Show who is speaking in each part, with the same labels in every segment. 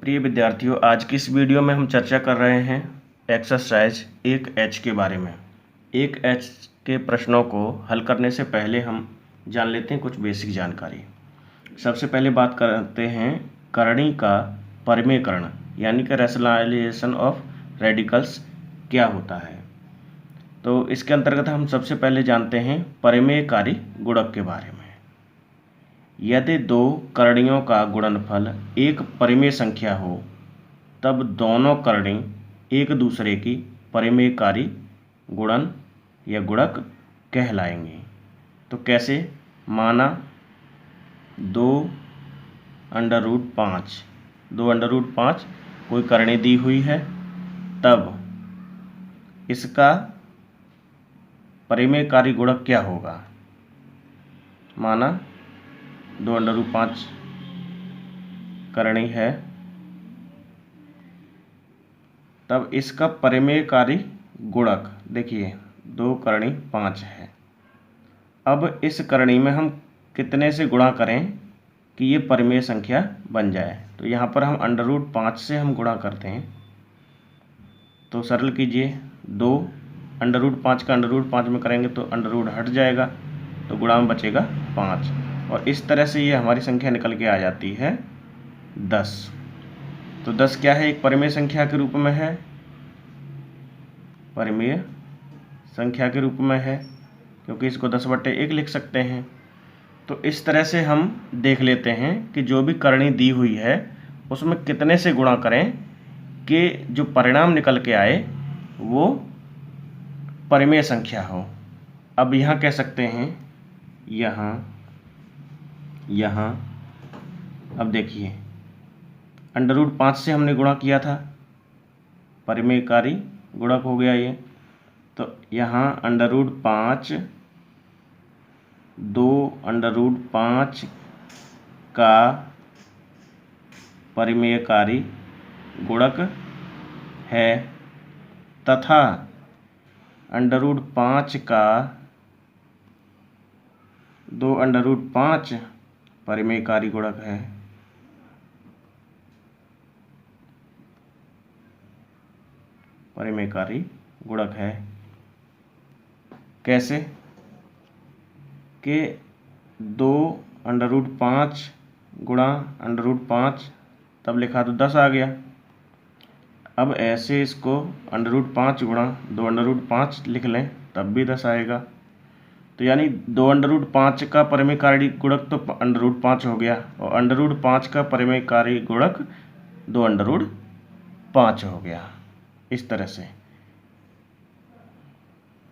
Speaker 1: प्रिय विद्यार्थियों, आज की इस वीडियो में हम चर्चा कर रहे हैं एक्सरसाइज 1H के बारे में। 1H के प्रश्नों को हल करने से पहले हम जान लेते हैं कुछ बेसिक जानकारी। सबसे पहले बात करते हैं करणी का परिमेयकरण यानी कि रैशनलाइजेशन ऑफ रेडिकल्स क्या होता है। तो इसके अंतर्गत हम सबसे पहले जानते हैं परिमेयकारी गुणक के बारे में। यदि दो करणियों का गुणनफल एक परिमेय संख्या हो तब दोनों करणी एक दूसरे की परिमेयकारी गुणन या गुणक कहलाएंगे। तो कैसे? माना 2√5 कोई करणी दी हुई है, तब इसका परिमेयकारी गुणक क्या होगा। माना 2√5 करणी है, तब इसका परिमेयकारी गुणक देखिए 2 करणी 5 है। अब इस करणी में हम कितने से गुणा करें कि ये परिमेय संख्या बन जाए। तो यहाँ पर हम √5 से हम गुणा करते हैं। तो सरल कीजिए, 2 √5 का √5 में करेंगे तो अंडर हट जाएगा, तो गुणा में बचेगा 5 और इस तरह से ये हमारी संख्या निकल के आ जाती है 10। तो 10 क्या है? एक परिमेय संख्या के रूप में है, परिमेय संख्या के रूप में है, क्योंकि इसको 10/1 लिख सकते हैं। तो इस तरह से हम देख लेते हैं कि जो भी करणी दी हुई है उसमें कितने से गुणा करें कि जो परिणाम निकल के आए वो परिमेय संख्या हो। अब यहाँ कह सकते हैं यहाँ अब देखिए √5 से हमने गुणा किया था, परिमेयकारी गुणक हो गया ये। तो यहाँ √5 2√5 का परिमेयकारी गुणक है तथा √5 का 2√5 परिमेयकारी गुणक है। परिमेयकारी गुणक है कैसे? कि 2√5 गुणा √5 तब लिखा तो 10 आ गया। अब ऐसे इसको √5 गुणा 2√5 लिख लें तब भी 10 आएगा। तो यानी 2√5 का परिमेयकारी गुणक तो √5 हो गया और √5 का परिमेयकारी गुणक 2√5 हो गया। इस तरह से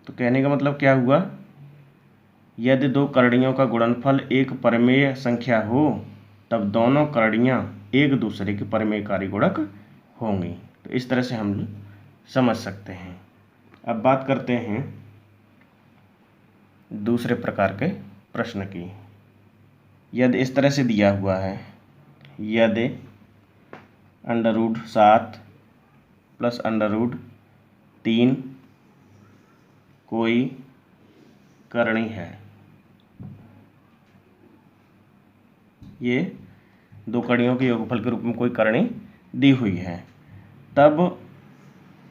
Speaker 1: तो कहने का मतलब क्या हुआ? यदि दो करणियों का गुणनफल एक परिमेय संख्या हो तब दोनों करणियाँ एक दूसरे की परिमेयकारी गुणक होंगी। तो इस तरह से हम समझ सकते हैं। अब बात करते हैं दूसरे प्रकार के प्रश्न की। यदि इस तरह से दिया हुआ है, यदि √7 + √3 कोई करणी है, ये दो करणियों के योगफल के रूप में कोई करणी दी हुई है, तब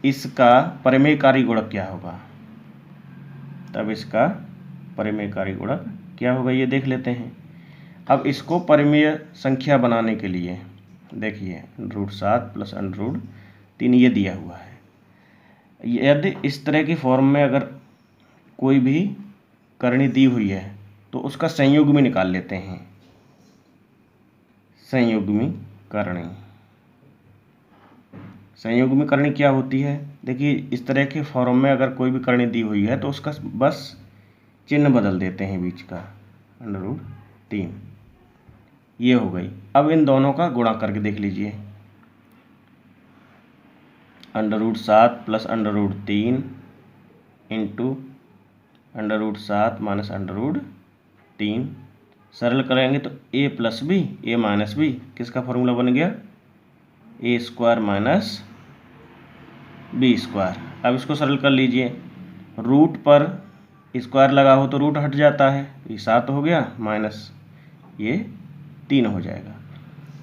Speaker 1: इसका परिमेयकारी गुणक क्या होगा। तब इसका परिमेयकारी गुणक क्या होगा ये देख लेते हैं। अब इसको परिमेय संख्या बनाने के लिए देखिए √7 + √3 ये दिया हुआ है। यदि इस तरह की फॉर्म में अगर कोई भी करणी दी हुई है तो उसका संयुग्मी निकाल लेते हैं। संयुग्मी करणी क्या होती है? देखिए इस तरह के फॉर्म में अगर कोई भी करणी दी हुई है तो उसका बस चिन्ह बदल देते हैं बीच का, √3 ये हो गई। अब इन दोनों का गुणा करके देख लीजिए, √7 + √3 इंटू √7 - √3 सरल करेंगे तो a + b a - b किसका फॉर्मूला बन गया? a² - b²। अब इसको सरल कर लीजिए, रूट पर स्क्वायर लगा हो तो रूट हट जाता है, ये 7 हो गया माइनस ये 3 हो जाएगा।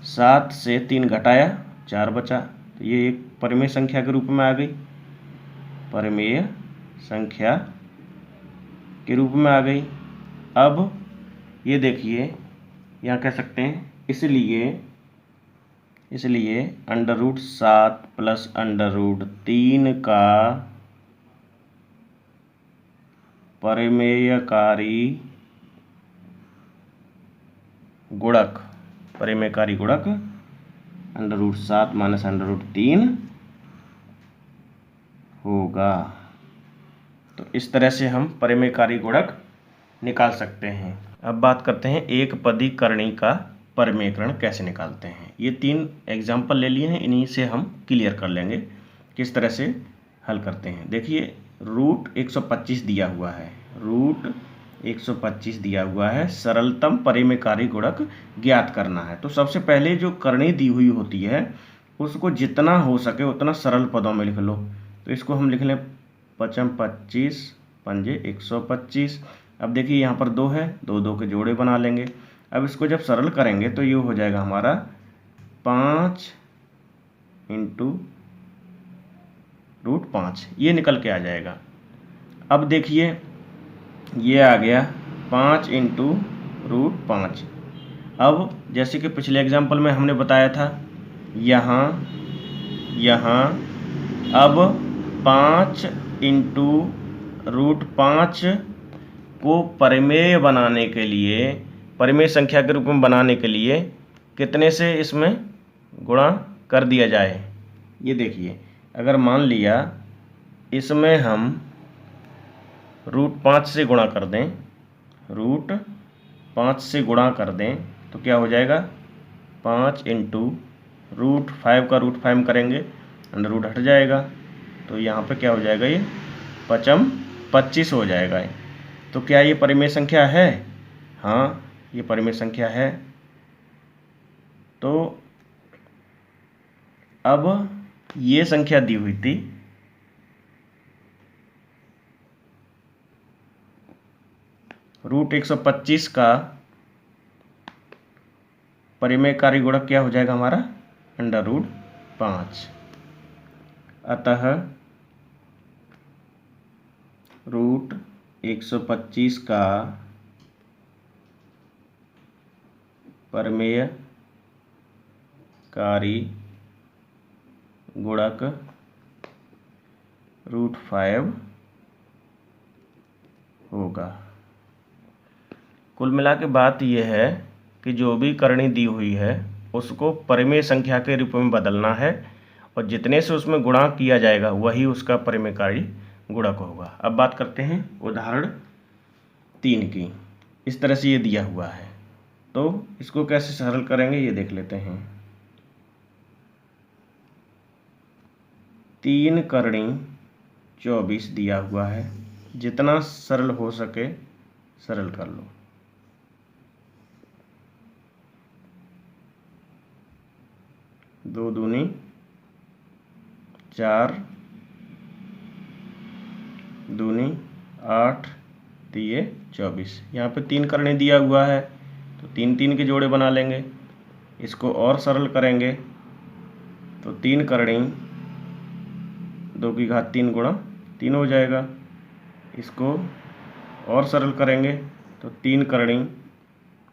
Speaker 1: 7 से 3 घटाया 4 बचा, तो ये एक परिमेय संख्या के रूप में आ गई, परिमेय संख्या के रूप में आ गई। अब ये देखिए यहाँ कह सकते हैं इसलिए √7 प्लस √3 का परिमेयकारी गुणक √7 माइनस √3 होगा। तो इस तरह से हम परिमेयकारी गुणक निकाल सकते हैं। अब बात करते हैं एक पदी करणी का परिमेयकरण कैसे निकालते हैं। ये 3 एग्जाम्पल ले लिए हैं, इन्हीं से हम क्लियर कर लेंगे किस तरह से हल करते हैं। देखिए √125 दिया हुआ है, √125 दिया हुआ है, सरलतम परिमेयकारी गुणक ज्ञात करना है। तो सबसे पहले जो करणी दी हुई होती है उसको जितना हो सके उतना सरल पदों में लिख लो। तो इसको हम लिख लें 5 25 पंजे 125। अब देखिए यहाँ पर 2 है, 2 2 के जोड़े बना लेंगे। अब इसको जब सरल करेंगे तो ये हो जाएगा हमारा 5 × √5, ये निकल के आ जाएगा। अब देखिए ये आ गया 5 × √5। अब जैसे कि पिछले एग्जाम्पल में हमने बताया था, यहाँ अब 5 × √5 को परिमेय बनाने के लिए, परिमेय संख्या के रूप में बनाने के लिए कितने से इसमें गुणा कर दिया जाए। ये देखिए अगर मान लिया इसमें हम √5 से गुणा कर दें, √5 से गुणा कर दें तो क्या हो जाएगा, 5 × √5 का √5 करेंगे, अंडर हट जाएगा, तो यहाँ पे क्या हो जाएगा, ये 5 25 हो जाएगा। तो क्या ये परिमेय संख्या है? हाँ, ये परिमेय संख्या है। तो अब ये संख्या दी हुई थी, √125 का परिमेयकारी गुणक क्या हो जाएगा हमारा, √5। अतः √125 का परिमेयकारी गुणक √5 होगा। कुल मिला के बात यह है कि जो भी करणी दी हुई है उसको परिमेय संख्या के रूप में बदलना है और जितने से उसमें गुणा किया जाएगा वही उसका परिमेयकारी गुणक होगा। अब बात करते हैं उदाहरण 3 की। इस तरह से ये दिया हुआ है, तो इसको कैसे सरल करेंगे ये देख लेते हैं। 3 करणी 24 दिया हुआ है, जितना सरल हो सके सरल कर लो। दो दूनी 4, दूनी 8, दिए 24। यहाँ पे 3 करणी दिया हुआ है तो 3 3 के जोड़े बना लेंगे। इसको और सरल करेंगे तो 3 करणी 2 की घात 3 गुणा 3 हो जाएगा। इसको और सरल करेंगे तो 3 करणी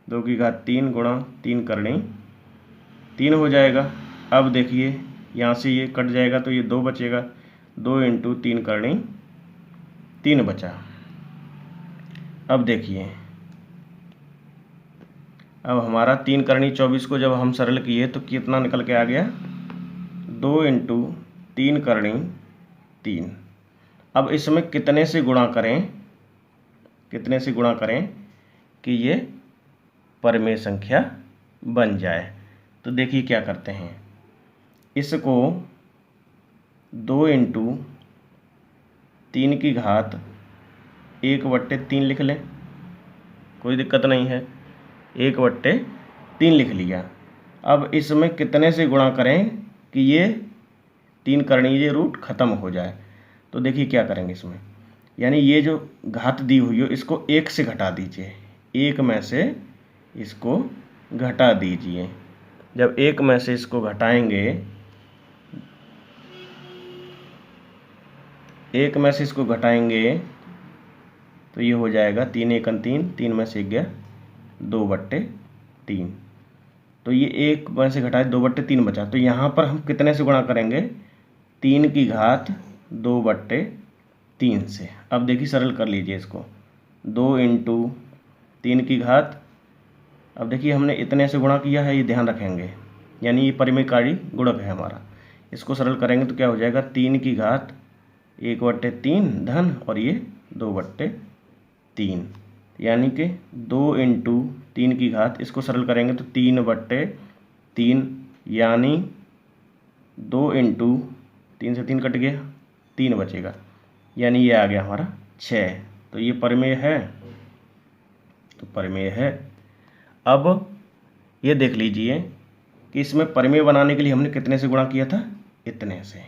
Speaker 1: 2 की घात 3 गुणा 3 करणी 3 हो जाएगा। अब देखिए यहाँ से ये कट जाएगा तो ये 2 बचेगा, 2 × 3 करणी 3 बचा। अब देखिए अब हमारा 3 करणी 24 को जब हम सरल किए तो कितना निकल के आ गया, 2 × 3 करणी 3। अब इसमें कितने से गुणा करें कि ये परिमेय संख्या बन जाए। तो देखिए क्या करते हैं, इसको 2 × 3 की घात 1/3 लिख लें, कोई दिक्कत नहीं है, 1/3 लिख लिया। अब इसमें कितने से गुणा करें कि ये 3 करणी ये रूट खत्म हो जाए। तो देखिए क्या करेंगे इसमें, यानी ये जो घात दी हुई हो इसको 1 से घटा दीजिए, 1 में से इसको घटा दीजिए। जब 1 में से इसको घटाएंगे 1 में से इसको घटाएंगे तो ये हो जाएगा 3 एकन 3, 3 में से गया 2/3। तो ये 1 में से घटाए 2/3 बचा। तो यहाँ पर हम कितने से गुणा करेंगे? 3 की घात 2/3 से। अब देखिए सरल कर लीजिए इसको, 2 इंटू 3 की घात, अब देखिए हमने इतने से गुणा किया है, ये ध्यान रखेंगे, यानी ये परिमेयकारी गुणक है हमारा। इसको सरल करेंगे तो क्या हो जाएगा? 3 की घात 1/3 धन और ये 2/3, यानी कि 2 इंटू 3 की घात, इसको सरल करेंगे तो 3/3, यानी 2 इंटू 3 से 3 कट गया, 3 बचेगा, यानी ये आ गया हमारा 6। तो ये परिमेय है, तो परिमेय है। अब ये देख लीजिए कि इसमें परिमेय बनाने के लिए हमने कितने से गुणा किया था? इतने से।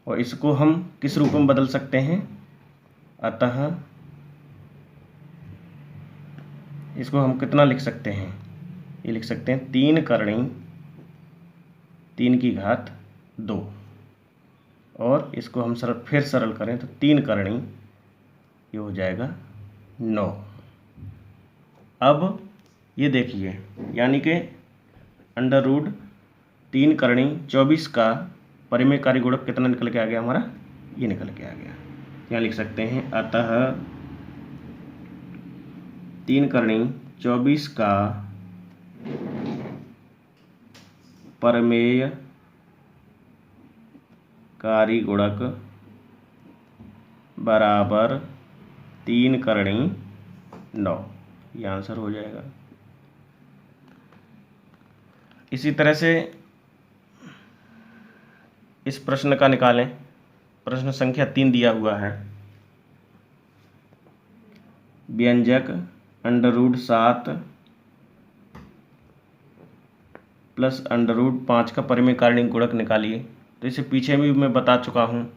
Speaker 1: और इसको हम किस रूप में बदल सकते हैं? अतः इसको हम कितना लिख सकते हैं? ये लिख सकते हैं 3 करणी 3 की घात 2, और इसको हम फिर सरल करें तो 3 करणी ये हो जाएगा 9। अब ये देखिए, यानी कि √3 करणी 24 का परिमेयकारी गुणक कितना निकल के आ गया हमारा? ये निकल के आ गया। यहाँ लिख सकते हैं अतः 3 करणी 24 का परिमेयकारी गुणक बराबर 3 करणी 9। ये आंसर हो जाएगा। इसी तरह से इस प्रश्न का निकालें। प्रश्न संख्या 3 दिया हुआ है। व्यंजक √7 प्लस √5 का परिमेयकारी गुणक निकालिए। तो इसे पीछे भी मैं बता चुका हूँ,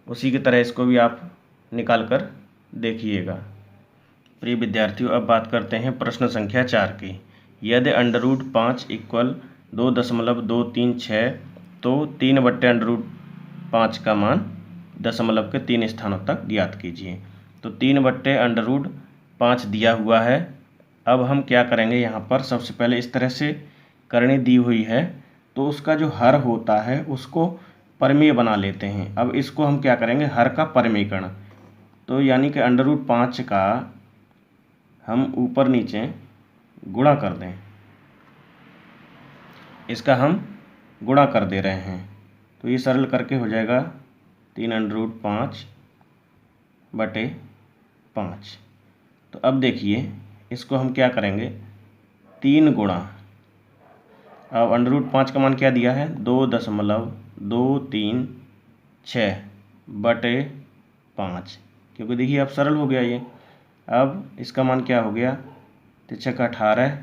Speaker 1: उसी की तरह इसको भी आप निकाल कर देखिएगा। प्रिय विद्यार्थियों, अब बात करते हैं प्रश्न संख्या 4 की। यदि √5 = 2.236, तो 3/√5 का मान दशमलव के 3 स्थानों तक ज्ञात कीजिए। तो 3/√5 दिया हुआ है। अब हम क्या करेंगे? यहाँ पर सबसे पहले इस तरह से करणी दी हुई है, तो उसका जो हर होता है उसको परिमेय बना लेते हैं। अब इसको हम क्या करेंगे? हर का परिमेयकरण। तो यानी कि √5 का हम ऊपर नीचे गुणा कर दें, इसका हम गुणा कर दे रहे हैं। तो ये सरल करके हो जाएगा 3√5/5। तो अब देखिए इसको हम क्या करेंगे? 3 गुणा, अब √5 का मान क्या दिया है? 2.236/5, क्योंकि देखिए अब सरल हो गया ये। अब इसका मान क्या हो गया? 3 × 18,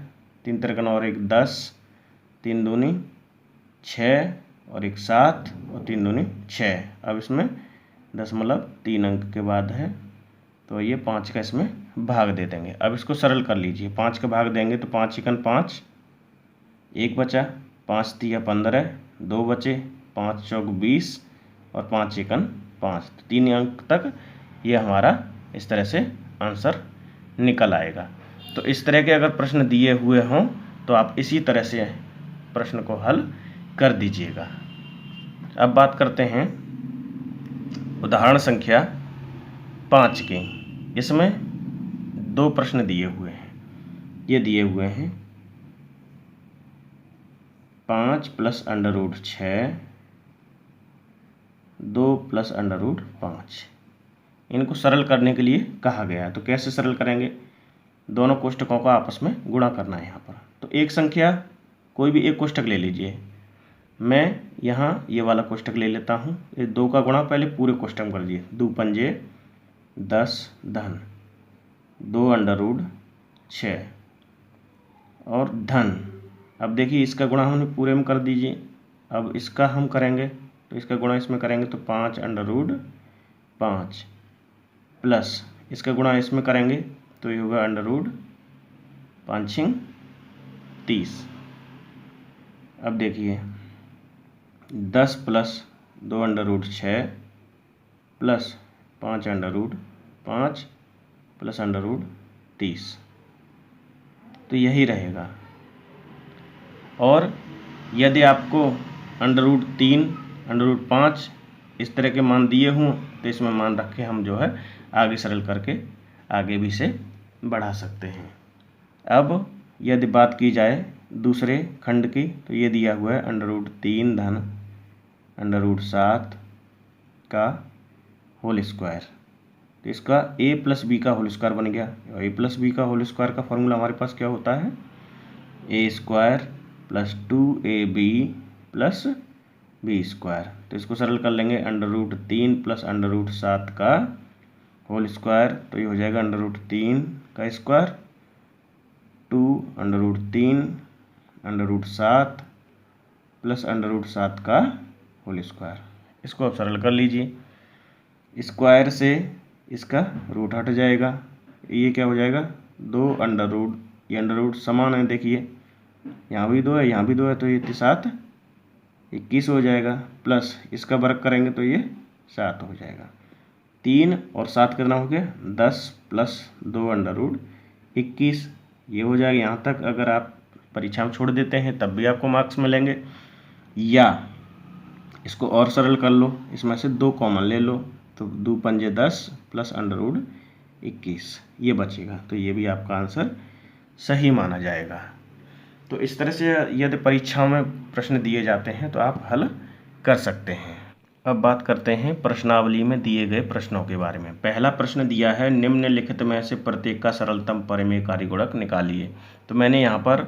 Speaker 1: 3 × 9 और 1 10, 3 दूनी 6 और 1 7 और 3 दूनी 6। अब इसमें 0.3 अंक के बाद है, तो ये 5 का इसमें भाग दे देंगे। अब इसको सरल कर लीजिए। 5 का भाग देंगे तो 5 × 5, 1 बचा, 5 × 3 = 15, 2 बचे, 5 × 4 = 20 और 5 × 1 = 5। 3 अंक तक ये हमारा इस तरह से आंसर निकल आएगा। तो इस तरह के अगर प्रश्न दिए हुए हों तो आप इसी तरह से प्रश्न को हल कर दीजिएगा। अब बात करते हैं उदाहरण संख्या 5 की। इसमें 2 प्रश्न दिए हुए हैं। ये दिए हुए हैं 5 + √6, 2 + √5। इनको सरल करने के लिए कहा गया है। तो कैसे सरल करेंगे? दोनों कोष्ठकों का आपस में गुणा करना है यहाँ पर। तो एक संख्या, कोई भी एक कोष्ठक ले लीजिए। मैं यहाँ ये वाला कोष्ठक ले लेता हूँ। ये 2 का गुणा पहले पूरे कोष्ठक में कर दीजिए। 2 × 5 = 10 धन 2√6 और धन। अब देखिए इसका गुणा हमने पूरे में कर दीजिए। अब इसका हम करेंगे तो इसका गुणा इसमें करेंगे तो 5√5 प्लस इसका गुणा इसमें करेंगे तो ये होगा √5 × 30। अब देखिए 10 + 2√6 plus 5 under root 5 plus under root 30, तो यही रहेगा। और यदि आपको अंडर रूट 3 अंडर रूट 5 इस तरह के मान दिए हों तो इसमें मान रख के हम जो है आगे सरल करके आगे भी से बढ़ा सकते हैं। अब यदि बात की जाए दूसरे खंड की तो ये दिया हुआ है अंडर रूट 3 धन अंडर रूट 7 का होल स्क्वायर, तो इसका a प्लस बी का होल स्क्वायर बन गया। और a प्लस बी का होल स्क्वायर का फॉर्मूला हमारे पास क्या होता है, a square plus 2ab plus B square. तो इसको सरल कर लेंगे under root 3 plus under root 7 का होल स्क्वायर, तो ये हो जाएगा अंडर रूट 3 का square 2 under root 3 under root 7 plus under root 7 का होल स्क्वायर। इसको आप सरल कर लीजिए, स्क्वायर से इसका रूट हट जाएगा, ये क्या हो जाएगा 2 अंडर रूट, ये अंडर रूट समान है, देखिए यहाँ भी 2 है यहाँ भी 2 है, तो ये 7 21 हो जाएगा, प्लस इसका वर्ग करेंगे तो ये 7 हो जाएगा। 3 और 7 कितना हो गया 10 प्लस 2 अंडर रूट 21, ये हो जाएगा। यहाँ तक अगर आप परीक्षा में छोड़ देते हैं तब भी आपको मार्क्स मिलेंगे, या इसको और सरल कर लो, इसमें से 2 कॉमन ले लो, तो 2 पंजे 10 प्लस अंडर रूट 21 ये बचेगा, तो ये भी आपका आंसर सही माना जाएगा। तो इस तरह से यदि परीक्षाओं में प्रश्न दिए जाते हैं तो आप हल कर सकते हैं। अब बात करते हैं प्रश्नावली में दिए गए प्रश्नों के बारे में। पहला प्रश्न दिया है निम्नलिखित में से प्रत्येक का सरलतम परिमेयकारी गुणक निकालिए। तो मैंने यहाँ पर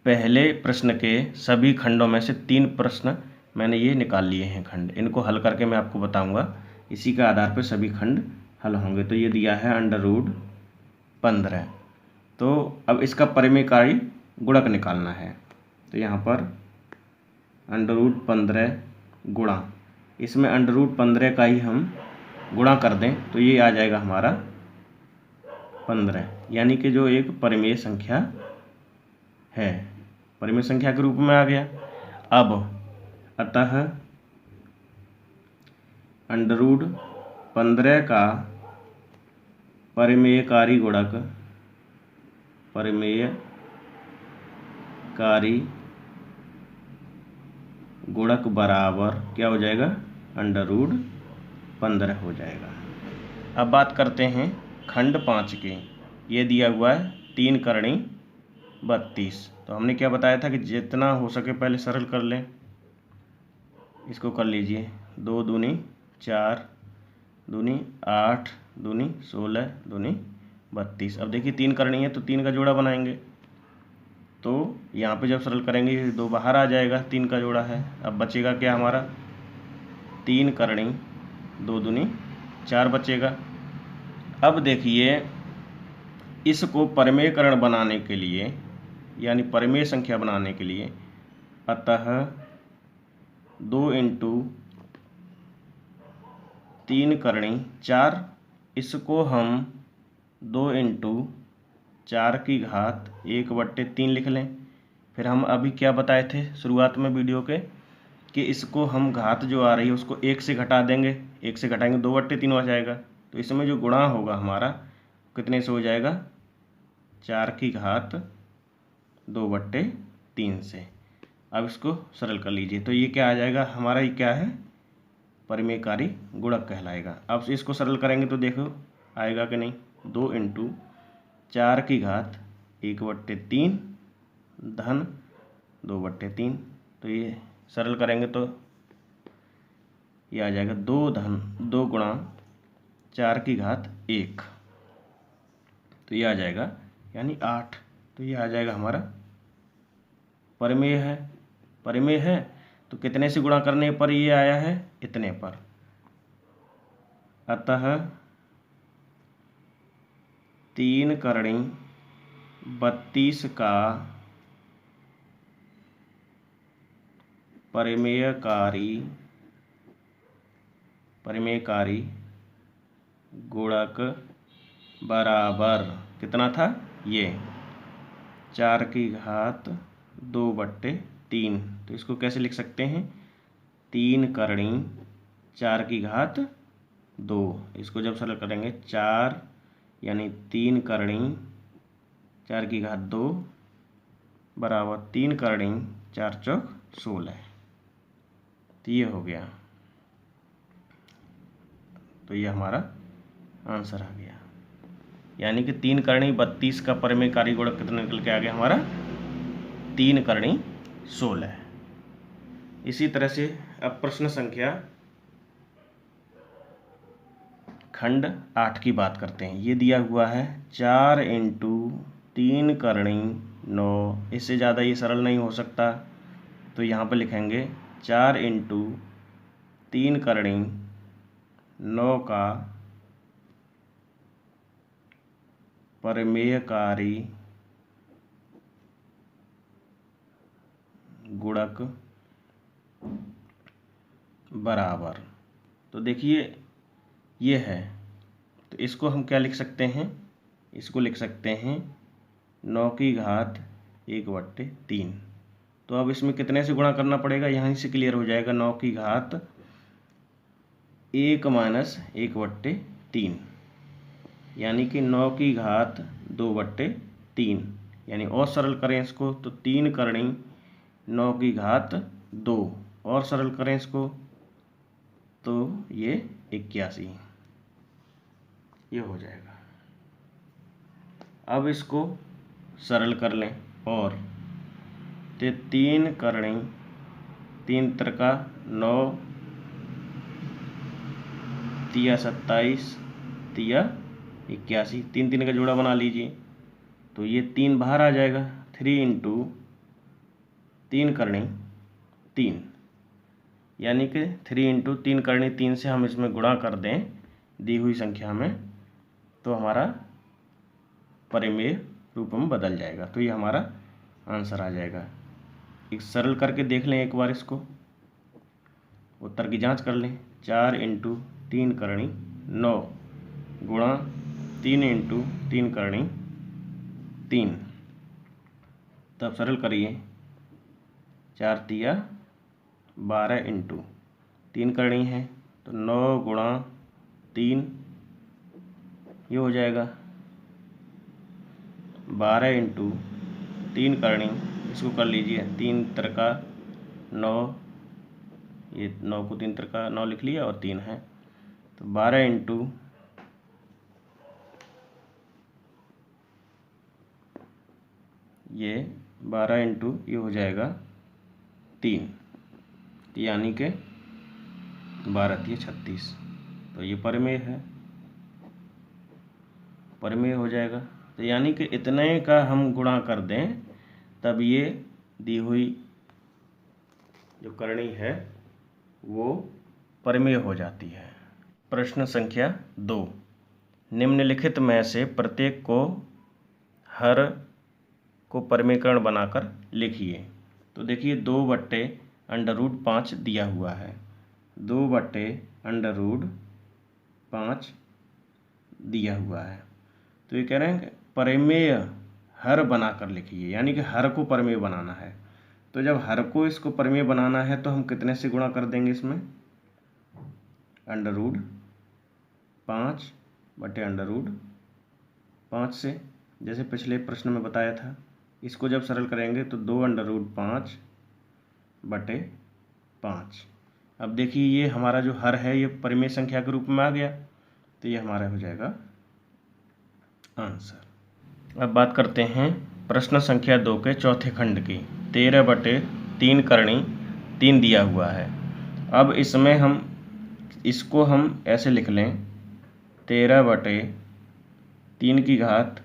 Speaker 1: पहले प्रश्न के सभी खंडों में से 3 प्रश्न मैंने ये निकाल लिए हैं खंड, इनको हल करके मैं आपको बताऊंगा, इसी के आधार पर सभी खंड हल होंगे। तो ये दिया है अंडर रूट 15, तो अब इसका परिमेयकारी गुणक निकालना है। तो यहाँ पर अंडर रूट 15 गुणा, इसमें अंडर रूट 15 का ही हम गुणा कर दें तो ये आ जाएगा हमारा 15, यानी कि जो एक परिमेय संख्या है, परिमेय संख्या के रूप में आ गया। अब अतः अंडर रूट 15 का परिमेयकारी गुणक, परिमेयकारी गुणक बराबर क्या हो जाएगा अंडर रूट 15 हो जाएगा। अब बात करते हैं खंड 5 की। ये दिया हुआ है 3 करणी 32, तो हमने क्या बताया था कि जितना हो सके पहले सरल कर लें। इसको कर लीजिए 2 दूनी 4 दूनी 8 दूनी 16 दूनी 32। अब देखिए 3 करनी है तो 3 का जोड़ा बनाएंगे, तो यहाँ पे जब सरल करेंगे 2 बाहर आ जाएगा, 3 का जोड़ा है। अब बचेगा क्या हमारा 3 करनी 2 दूनी 4 बचेगा। अब देखिए इसको परिमेयकरण बनाने के लिए यानी परिमेय संख्या बनाने के लिए अतः 2 इंटू 3 करणी 4, इसको हम 2 इंटू 4 की घात 1/3 लिख लें। फिर हम अभी क्या बताए थे शुरुआत में वीडियो के कि इसको हम घात जो आ रही है उसको 1 से घटा देंगे, 1 से घटाएंगे 2/3 हो जाएगा। तो इसमें जो गुणा होगा हमारा कितने से हो जाएगा 4 की घात 2/3 से। अब इसको सरल कर लीजिए तो ये क्या आ जाएगा हमारा, ये क्या है परिमेयकारी गुणक कहलाएगा। अब इसको सरल करेंगे तो देखो आएगा कि नहीं, 2 इंटू 4 की घात 1/3 धन 2/3, तो ये सरल करेंगे तो ये आ जाएगा 2 गुणा 4 की घात 1, तो ये आ जाएगा यानी 8। तो ये आ जाएगा हमारा परिमेय है तो कितने से गुणा करने पर ये आया है इतने पर। अतः 3 करणी 32 का परिमेयकारी गुणक बराबर कितना था ये 4 की घात 2/3। तो इसको कैसे लिख सकते हैं 3 करणी 4 की घात 2। इसको जब सरल करेंगे 4 यानी 3 करणी 4 की घात 2 बराबर 3 करणी 4 चौक 16। तो ये हो गया। तो ये हमारा आंसर आ गया। यानी कि 3 करणी 32 का परिमेयकारी गुणक कितना निकल के आ गया हमारा? 3 करणी 16। इसी तरह से अब प्रश्न संख्या खंड 8 की बात करते हैं। ये दिया हुआ है 4 × 3 करणी 9। इससे ज़्यादा ये सरल नहीं हो सकता, तो यहाँ पर लिखेंगे 4 × 3 करणी 9 का परिमेयकारी गुणक बराबर। तो देखिए ये है, तो इसको हम क्या लिख सकते हैं? इसको लिख सकते हैं 9 की घात 1/3। तो अब इसमें कितने से गुणा करना पड़ेगा? यहाँ से क्लियर हो जाएगा। 9 की घात 1 - 1/3 यानी कि 9 की घात 2/3। यानी और सरल करें इसको तो 3 करणी 9 की घात 2। और सरल करें इसको तो ये 81 ये हो जाएगा। अब इसको सरल कर लें और तो 3 करणी 3 त्रिका 9 तिया 27 तिया 81। 3 3 का जोड़ा बना लीजिए तो ये 3 बाहर आ जाएगा। 3 × 3 करणी 3 यानी कि 3 × 3 करणी 3 से हम इसमें गुणा कर दें दी हुई संख्या में तो हमारा परिमेय रूप में बदल जाएगा। तो ये हमारा आंसर आ जाएगा। एक सरल करके देख लें एक बार, इसको उत्तर की जांच कर लें। 4 × 3 करणी 9 गुणा 3 × 3 करणी 3। तब सरल करिए 4 तिया 12 × 3 करणी है तो 9 गुणा 3 ये हो जाएगा। 12 × 3 करणी इसको कर लीजिए 3 त्रिका 9, ये 9 को 3 त्रिका 9 लिख लिया और 3 है तो 12 × ये 12 × ये हो जाएगा 3 यानी कि 12 × 36। तो ये परिमेय है, परिमेय हो जाएगा। तो यानी कि इतने का हम गुणा कर दें तब ये दी हुई जो करणी है वो परिमेय हो जाती है। प्रश्न संख्या 2, निम्नलिखित में से प्रत्येक को हर को परिमेयकरण बनाकर लिखिए। तो देखिए 2/√5 दिया हुआ है। 2/√5 दिया हुआ है तो ये कह रहे हैं कि परिमेय हर बनाकर लिखिए, यानी कि हर को परिमेय बनाना है। तो जब हर को इसको परिमेय बनाना है तो हम कितने से गुणा कर देंगे इसमें? √5/√5 से, जैसे पिछले प्रश्न में बताया था। इसको जब सरल करेंगे तो 2/5/5। अब देखिए ये हमारा जो हर है ये परिमेय संख्या के रूप में आ गया तो ये हमारा हो जाएगा आंसर। अब बात करते हैं प्रश्न संख्या 2 के चौथे खंड की। 13/3 करणी 3 दिया हुआ है। अब इसमें हम इसको हम ऐसे लिख लें 13/3 की घात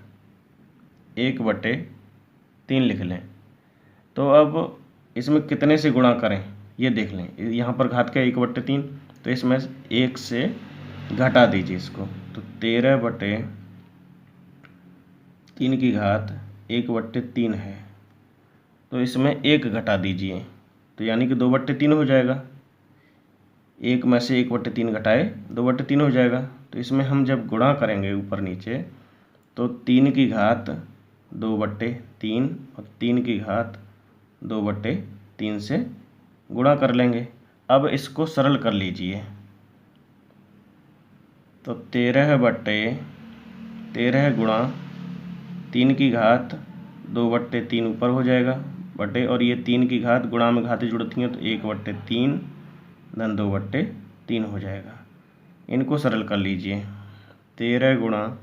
Speaker 1: 1/3 लिख लें। तो अब इसमें कितने से गुणा करें ये देख लें। यहाँ पर घात क्या 1/3 तो इसमें 1 से घटा दीजिए इसको। तो 13/3 की घात 1/3 है तो इसमें 1 घटा दीजिए तो यानी कि 2/3 हो जाएगा। 1 में से 1/3 घटाए 2/3 हो जाएगा। तो इसमें हम जब गुणा करेंगे ऊपर नीचे तो 3 की घात 2/3 और 3 की घात 2/3 से गुणा कर लेंगे। अब इसको सरल कर लीजिए तो 13/13 गुणा 3 की घात 2/3 ऊपर हो जाएगा बटे, और ये 3 की घात गुणा में घातें जुड़ती हैं तो 1/3 धन 2/3 हो जाएगा। इनको सरल कर लीजिए। 13 गुणा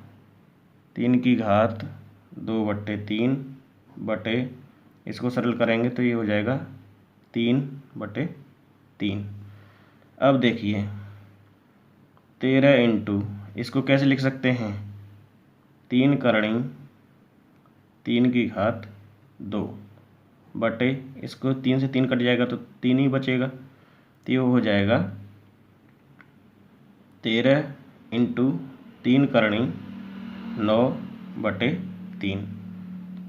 Speaker 1: 3 की घात 2/3 बटे, इसको सरल करेंगे तो ये हो जाएगा 3/3। अब देखिए 13 इंटू, इसको कैसे लिख सकते हैं, 3 करणी 3 की घात 2 बटे, इसको 3 से 3 कट जाएगा तो 3 ही बचेगा, तो ये हो जाएगा 13 इंटू 3 करणी 9/3।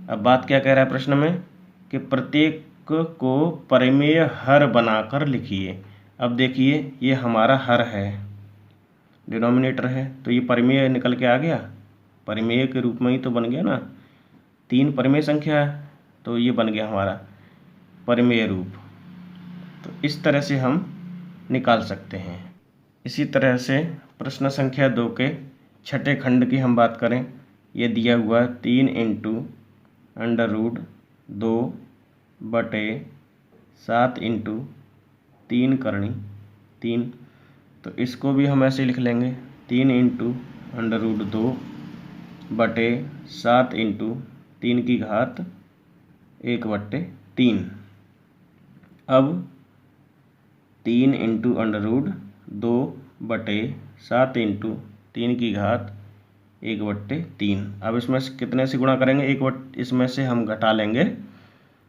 Speaker 1: अब बात क्या कह रहा है प्रश्न में कि प्रत्येक को परिमेय हर बनाकर लिखिए। अब देखिए ये हमारा हर है, डिनोमिनेटर है, तो ये परिमेय निकल के आ गया, परिमेय के रूप में ही तो बन गया ना, 3 परिमेय संख्या है तो ये बन गया हमारा परिमेय रूप। तो इस तरह से हम निकाल सकते हैं। इसी तरह से प्रश्न संख्या 2 के छठे खंड की हम बात करें, ये दिया हुआ 3 इंटू √2 बटे 7 इंटू 3 करणी 3, तो इसको भी हम ऐसे लिख लेंगे 3 इंटू √2 बटे 7 इंटू 3 की घात 1/3। अब 3 इंटू √2 बटे 7 इंटू 3 की घात 1/3। अब इसमें से कितने से गुणा करेंगे, इसमें से हम घटा लेंगे,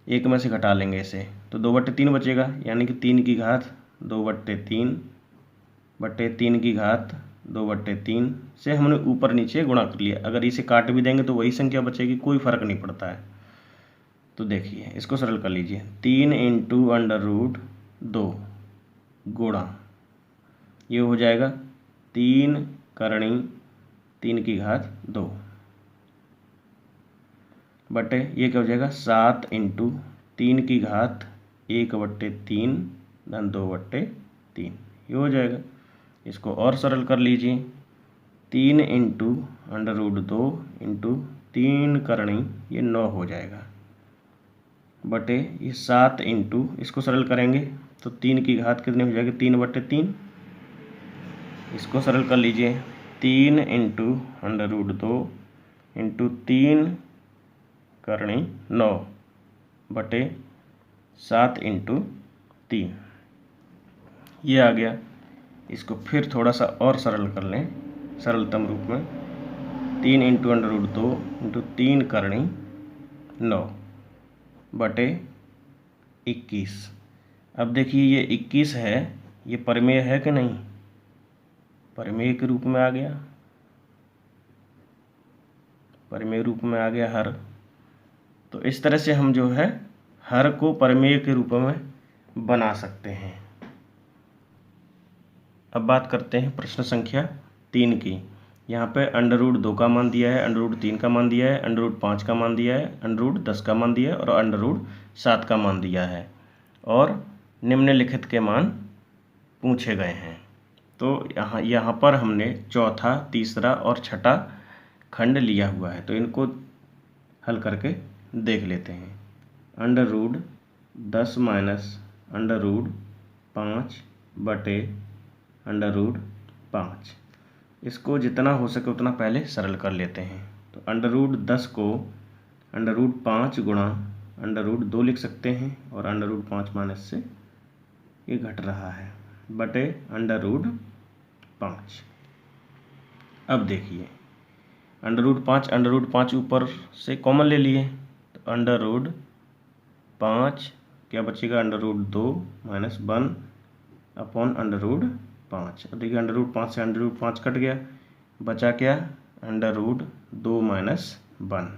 Speaker 1: 1 में से घटा लेंगे इसे, तो 2/3 बचेगा, यानी कि 3 की घात 2/3 बटे 3 की घात 2/3 से हमने ऊपर नीचे गुणा कर लिया। अगर इसे काट भी देंगे तो वही संख्या बचेगी, कोई फर्क नहीं पड़ता है। तो देखिए इसको सरल कर लीजिए, 3 इंटू √2 गुणा, ये हो जाएगा 3 करणी 3 की घात 2 बटे, ये क्या हो जाएगा 7 इंटू 3 की घात 1/3 धन 2/3, ये हो जाएगा। इसको और सरल कर लीजिए, 3 इंटू √2 इंटू 3 करणी, ये 9 हो जाएगा बटे, ये 7 इंटू, इसको सरल करेंगे तो 3 की घात कितनी हो जाएगी 3/3, इसको सरल कर लीजिए, 3 इंटू √2 इंटू 3 करणी 9 बटे 7 इंटू 3, ये आ गया। इसको फिर थोड़ा सा और सरल कर लें सरलतम रूप में, 3 इंटू √2 इंटू 3 करणी 9 बटे 21। अब देखिए ये 21 है, ये परिमेय है कि नहीं, परिमेय के रूप में आ गया, परिमेय रूप में आ गया हर। तो इस तरह से हम जो है हर को परिमेय के रूप में बना सकते हैं। अब बात करते हैं प्रश्न संख्या 3 की। यहाँ पे √2 का मान दिया है, √3 का मान दिया है, √5 का मान दिया है, √10 का मान दिया है और √7 का मान दिया है, और निम्नलिखित के मान पूछे गए हैं। तो यहाँ पर हमने चौथा, तीसरा और छठा खंड लिया हुआ है, तो इनको हल करके देख लेते हैं। √10 माइनस √5 बटे √5, इसको जितना हो सके उतना पहले सरल कर लेते हैं। तो √10 को √5 गुणा √2 लिख सकते हैं, और √5 माइनस से ये घट रहा है बटे √5। अब देखिए √5 ऊपर से कॉमन ले लिए, तो √5 क्या बचेगा, √2 माइनस 1 अपॉन √5। अब देखिए √5 से √5 कट गया, बचा क्या, √2 माइनस 1,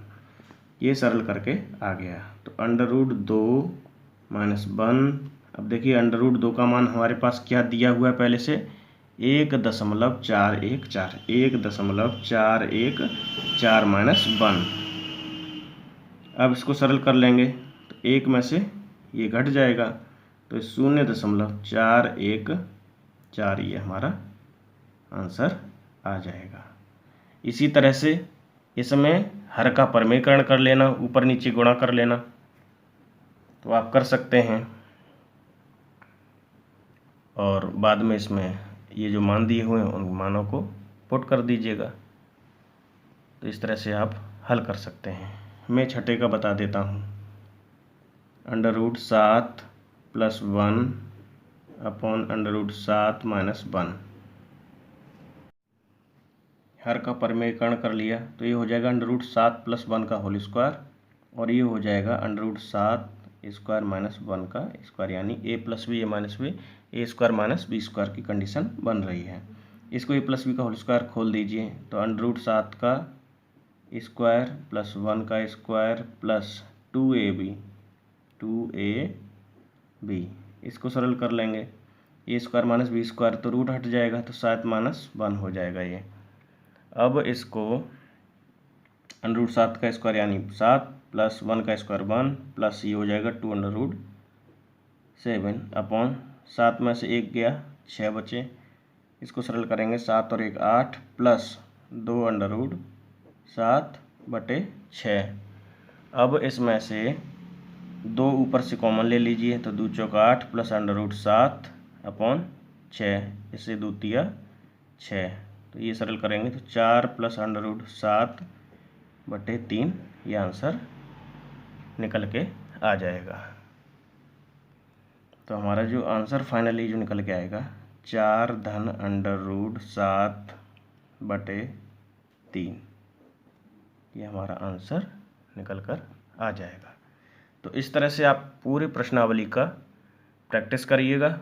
Speaker 1: ये सरल करके आ गया। तो √2 माइनस 1, अब देखिए √2 का मान हमारे पास क्या दिया हुआ है पहले से, 1.414, 1.414 माइनस 1। अब इसको सरल कर लेंगे तो 1 में से ये घट जाएगा, तो 0.414, ये हमारा आंसर आ जाएगा। इसी तरह से इसमें हर का परमीकरण कर लेना, ऊपर नीचे गुणा कर लेना, तो आप कर सकते हैं। और बाद में इसमें ये जो मान दिए हुए हैं उन मानों को पुट कर दीजिएगा। तो इस तरह से आप हल कर सकते हैं। मैं छठे का बता देता हूँ। √7 + 1 अपॉन √7 - 1। हर का परमीकरण कर लिया तो ये हो जाएगा √7 + 1 का होल स्क्वायर, और ये हो जाएगा √7 स्क्वायर - 1 का स्क्वायर, यानी a + b a - b a² - b² की कंडीशन बन रही है। इसको a + b का होल स्क्वायर खोल दीजिए, तो √7 का स्क्वायर + 1 का स्क्वायर प्लस 2ab, इसको सरल कर लेंगे। a² - b² तो रूट हट जाएगा, तो 7 - 1 हो जाएगा ये। अब इसको √7 का स्क्वायर यानी 7 + 1 का स्क्वायर 1 प्लस ये हो जाएगा 2√7 अपॉन 7 में से 1 गया 6 बचे, इसको सरल करेंगे 7 और 1 8 प्लस 2√7/6। अब इसमें से 2 ऊपर से कॉमन ले लीजिए, तो 2 चौक 8 प्लस √7 अपॉन 6, इससे 2 तिया 6, तो ये सरल करेंगे तो 4 प्लस √7/3, ये आंसर निकल के आ जाएगा। तो हमारा जो आंसर फाइनली जो निकल के आएगा 4 धन √7/3, ये हमारा आंसर निकल कर आ जाएगा। तो इस तरह से आप पूरी प्रश्नावली का प्रैक्टिस करिएगा।